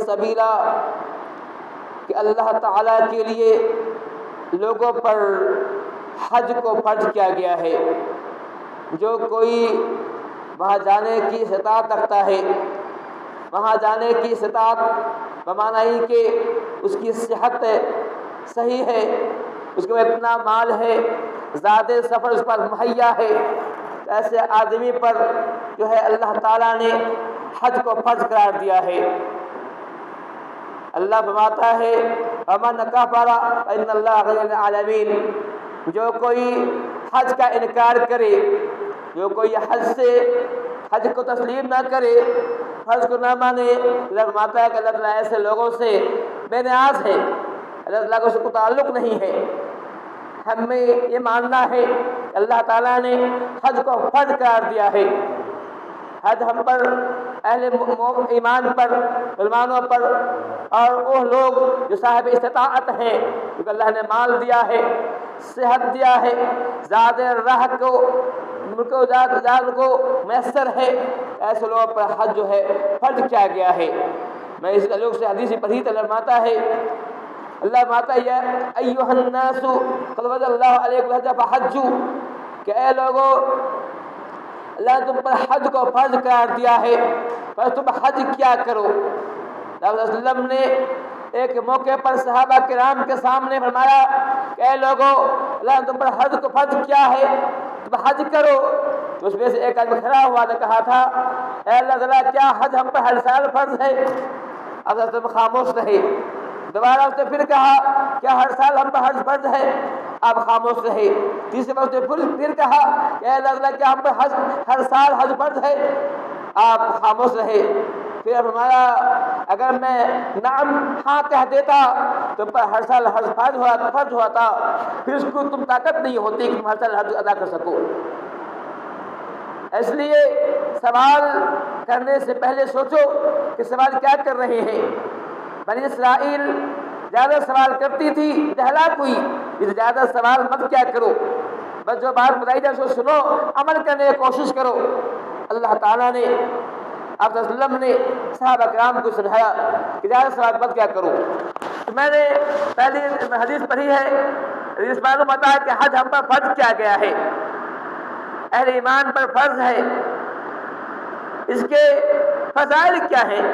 سبیلا کہ اللہ تعالیٰ کے لیے لوگوں پر حج کو فرض کیا گیا ہے۔ جو کوئی وہاں جانے کی استطاعت رکھتا ہے، وہاں جانے کی استطاعت بمعنی ہی کہ اس کی صحت صحیح ہے، اس کو اتنا مال ہے، زیادہ سفر اس پر مہیا ہے، ایسے آدمی پر جو ہے اللہ تعالیٰ نے حج کو فرض قرار دیا ہے۔ اللہ فرماتا ہے وَمَنْ كَفَرَ فَإِنَّ اللَّهَ غَنِيٌّ عَنِ الْعَالَمِينَ، جو کوئی حج کا انکار کرے، جو کوئی حج کو تسلیم نہ کرے، حج کو نہ مانے، اللہ فرماتا ہے کہ اللہ تعالیٰ ایسے لوگوں سے بے نیاز ہے، اللہ تعالیٰ کو اس کو تعلق نہیں ہے۔ ہمیں یہ ماننا ہے کہ اللہ تعالیٰ نے حج کو فرض قرار دیا ہے۔ حج ہم پر، اہل ایمان پر، مسلمانوں پر، اور وہ لوگ جو صاحب استطاعت ہیں، کیونکہ اللہ نے مال دیا ہے، صحت دیا ہے، زیادہ راہ کو میسر ہے، ایسے لوگوں پر حج جو ہے فرض کیا گیا ہے۔ میں اس تعلق سے حدیث پڑھی تو اللہ فرماتا ہے، اللہ فرماتا ہے یا ایھا الناس قد فرض اللہ علیکم الحج فحجوا، کہ اے لوگو اللہ نے تم پر حج کو فرض قرار دیا ہے، بس تم حج کیا کرو۔ نبی صلی اللہ علیہ وسلم نے ایک موقع پر صحابہ کرام کے سامنے فرمایا کہ اے لوگو اللہ نے تم پر حج کو فرض کیا ہے، تم حج کرو۔ تو اس میں سے ایک آدمی کھڑا ہوا نے کہا تھا اے اللہ تعالیٰ کیا حج ہم پر ہر سال فرض ہے؟ اب تم خاموش رہے۔ دوبارہ اس نے پھر کہا کیا ہر سال ہم پر حج فرض ہے؟ آپ خاموش رہے۔ تیسری بار اس نے پھر کہا کہ اے اللہ تعالیٰ کیا ہم پر ہر سال حج فرض ہے؟ آپ خاموش رہے۔ پھر فرمایا اگر میں نعم ہاں کہہ دیتا تو پر ہر سال حج فرض ہوا تھا، پھر اس کو تم طاقت نہیں ہوتی کہ تم ہر سال حج ادا کر سکو۔ اس لیے سوال کرنے سے پہلے سوچو کہ سوال کیا کر رہے ہیں۔ بنی اسرائیل زیادہ سوال کرتی تھی، ہلاک ہوئی، اس زیادہ سوال مت کیا کرو، بس جو بات بتائی جائے اس کو سنو، عمل کرنے کی کوشش کرو۔ اللہ تعالیٰ نے آپ صلی اللہ علیہ وسلم نے صحابہ کرام کو سمجھایا کہ زیادہ سوال مت کیا کرو۔ تو میں نے پہلی حدیث پڑھی ہے، حدیث معلوم ہوتا ہے کہ حج ہم پر فرض کیا گیا ہے، اہل ایمان پر فرض ہے۔ اس کے فضائل کیا ہیں؟